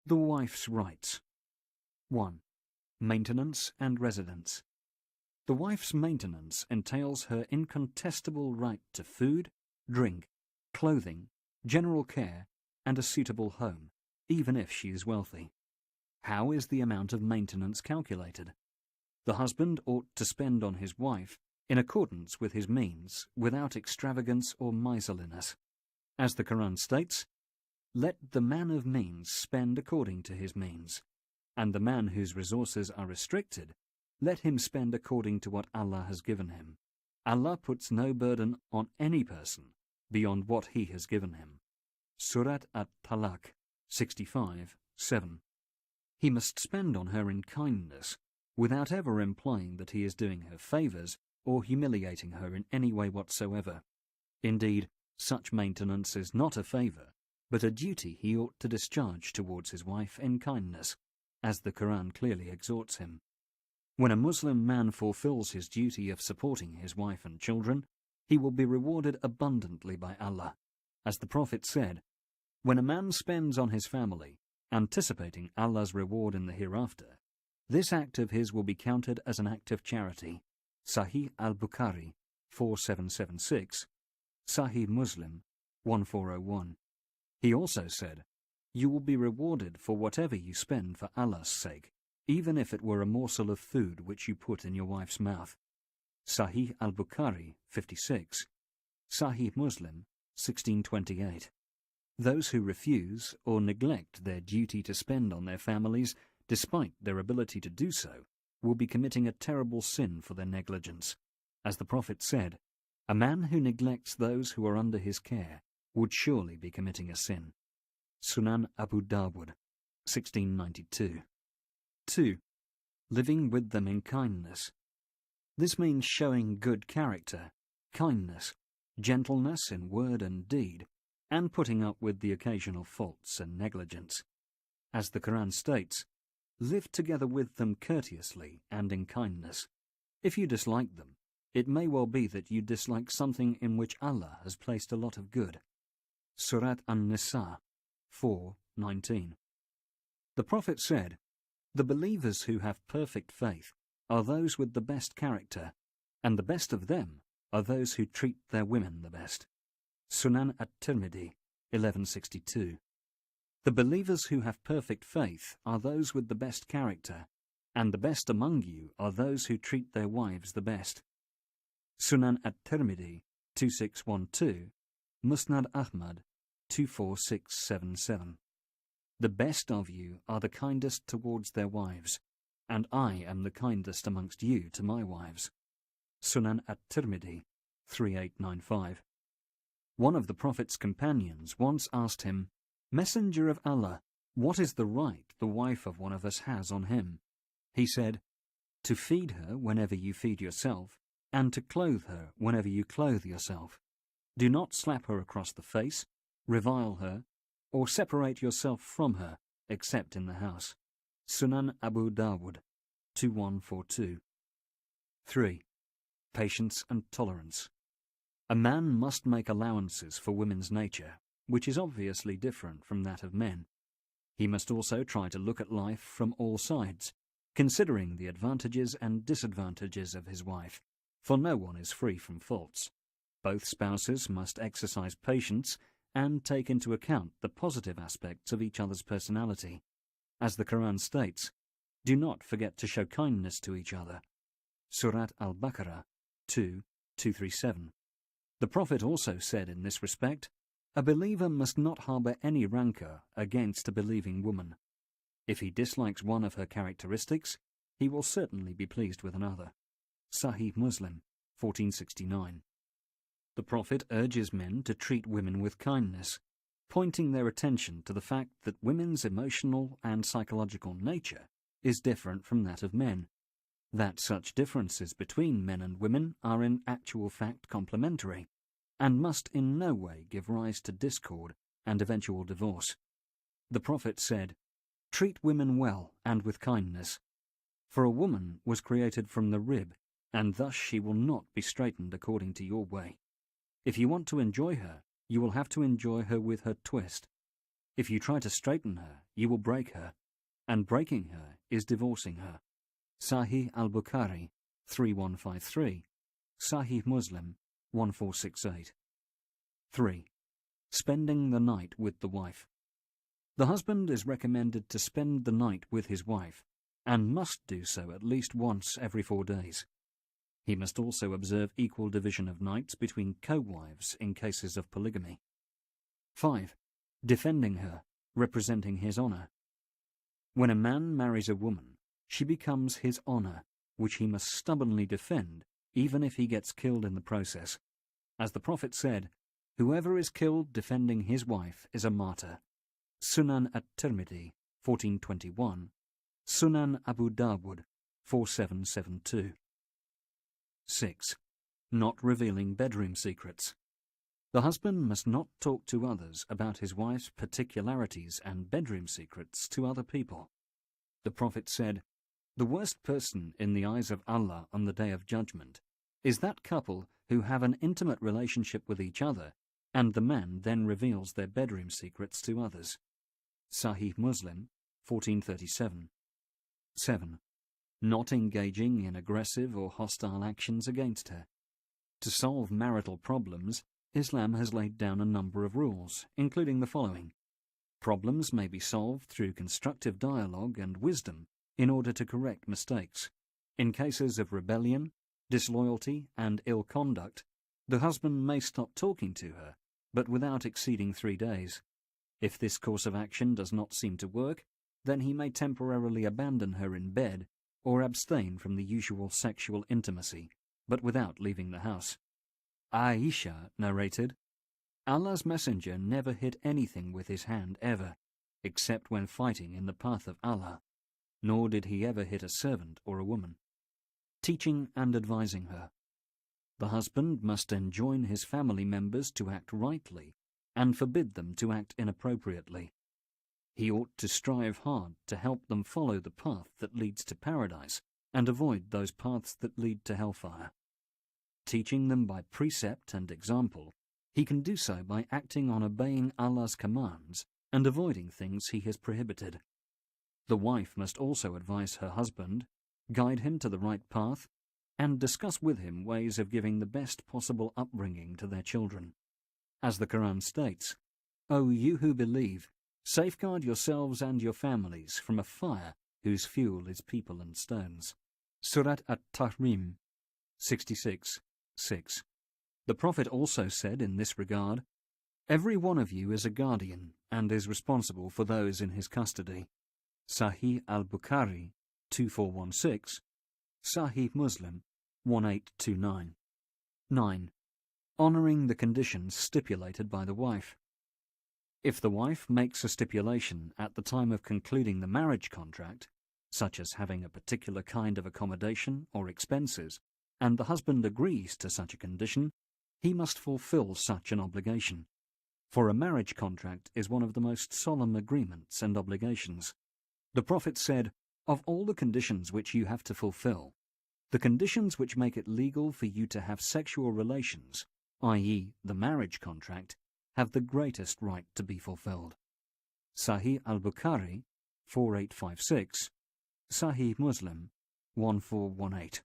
The wife's rights. 1. Maintenance and residence. The wife's maintenance entails her incontestable right to food, drink, clothing, general care, and a suitable home, even if she is wealthy. How is the amount of maintenance calculated? The husband ought to spend on his wife in accordance with his means, without extravagance or miserliness. As the Quran states, "Let the man of means spend according to his means, and the man whose resources are restricted, let him spend according to what Allah has given him. Allah puts no burden on any person beyond what He has given him." Surat At-Talaq 65:7. He must spend on her in kindness, without ever implying that he is doing her favours or humiliating her in any way whatsoever. Indeed, such maintenance is not a favour, but a duty he ought to discharge towards his wife in kindness, as the Quran clearly exhorts him. When a Muslim man fulfills his duty of supporting his wife and children, he will be rewarded abundantly by Allah. As the Prophet said, "When a man spends on his family, anticipating Allah's reward in the hereafter, this act of his will be counted as an act of charity." Sahih al-Bukhari 4776, Sahih Muslim 1401. He also said, "You will be rewarded for whatever you spend for Allah's sake, even if it were a morsel of food which you put in your wife's mouth." Sahih al-Bukhari 56, Sahih Muslim 1628. Those who refuse or neglect their duty to spend on their families, despite their ability to do so, will be committing a terrible sin for their negligence. As the Prophet said, "A man who neglects those who are under his care would surely be committing a sin." Sunan Abu Dawud 1692. 2. Living with them in kindness. This means showing good character, kindness, gentleness in word and deed, and putting up with the occasional faults and negligence. As the Quran states, "Live together with them courteously and in kindness." If you dislike them, it may well be that you dislike something in which Allah has placed a lot of good. Surat An-Nisa 4:19. The Prophet said, "The believers who have perfect faith are those with the best character, and the best of them are those who treat their women the best." Sunan At-Tirmidhi 1162. The believers who have perfect faith are those with the best character, and the best among you are those who treat their wives the best. Sunan At-Tirmidhi 2612, Musnad Ahmad 24677. The best of you are the kindest towards their wives, and I am the kindest amongst you to my wives. Sunan At-Tirmidhi 3895. One of the Prophet's companions once asked him, "Messenger of Allah, what is the right the wife of one of us has on him?" He said, "To feed her whenever you feed yourself, and to clothe her whenever you clothe yourself. Do not slap her across the face, revile her, or separate yourself from her, except in the house." Sunan Abu Dawud 2142. 3. Patience and tolerance. A man must make allowances for women's nature, which is obviously different from that of men. He must also try to look at life from all sides, considering the advantages and disadvantages of his wife, for no one is free from faults. Both spouses must exercise patience and take into account the positive aspects of each other's personality. As the Quran states, "Do not forget to show kindness to each other." Surat Al-Baqarah 2:237. The Prophet also said in this respect, "A believer must not harbour any rancour against a believing woman. If he dislikes one of her characteristics, he will certainly be pleased with another." Sahih Muslim 1469. The Prophet urges men to treat women with kindness, pointing their attention to the fact that women's emotional and psychological nature is different from that of men, that such differences between men and women are in actual fact complementary, and must in no way give rise to discord and eventual divorce. The Prophet said, "Treat women well and with kindness, for a woman was created from the rib, and thus she will not be straightened according to your way. If you want to enjoy her, you will have to enjoy her with her twist. If you try to straighten her, you will break her, and breaking her is divorcing her. Sahih al-Bukhari 3153, Sahih Muslim 1468. 3. Spending the night with the wife. The husband is recommended to spend the night with his wife, and must do so at least once every 4 days. He must also observe equal division of nights between co-wives in cases of polygamy. 5. Defending her, representing his honor. When a man marries a woman, she becomes his honor, which he must stubbornly defend, even if he gets killed in the process. As the Prophet said, "Whoever is killed defending his wife is a martyr." Sunan at-Tirmidhi, 1421, Sunan Abu Dawud, 4772. 6. Not revealing bedroom secrets. The husband must not talk to others about his wife's particularities and bedroom secrets to other people. The Prophet said, "The worst person in the eyes of Allah on the Day of Judgment is that couple who have an intimate relationship with each other, and the man then reveals their bedroom secrets to others." Sahih Muslim, 1437. 7. Not engaging in aggressive or hostile actions against her. To solve marital problems, Islam has laid down a number of rules, including the following. Problems may be solved through constructive dialogue and wisdom in order to correct mistakes. In cases of rebellion, disloyalty, and ill conduct, the husband may stop talking to her, but without exceeding 3 days. If this course of action does not seem to work, then he may temporarily abandon her in bed or abstain from the usual sexual intimacy, but without leaving the house. Aisha narrated, "Allah's Messenger never hit anything with his hand ever, except when fighting in the path of Allah, nor did he ever hit a servant or a woman." Teaching and advising her. The husband must enjoin his family members to act rightly and forbid them to act inappropriately. He ought to strive hard to help them follow the path that leads to paradise and avoid those paths that lead to hellfire. Teaching them by precept and example, he can do so by acting on obeying Allah's commands and avoiding things he has prohibited. The wife must also advise her husband, guide him to the right path, and discuss with him ways of giving the best possible upbringing to their children. As the Quran states, "O you who believe, safeguard yourselves and your families from a fire whose fuel is people and stones." Surat at-Tahrim 66:6. The Prophet also said in this regard, "Every one of you is a guardian and is responsible for those in his custody." Sahih al-Bukhari 2416, Sahih Muslim 1829. 9. Honoring the conditions stipulated by the wife. If the wife makes a stipulation at the time of concluding the marriage contract, such as having a particular kind of accommodation or expenses, and the husband agrees to such a condition, he must fulfill such an obligation. For a marriage contract is one of the most solemn agreements and obligations. The Prophet said, "Of all the conditions which you have to fulfill, the conditions which make it legal for you to have sexual relations, i.e. the marriage contract, have the greatest right to be fulfilled." Sahih al-Bukhari 4856, Sahih Muslim 1418.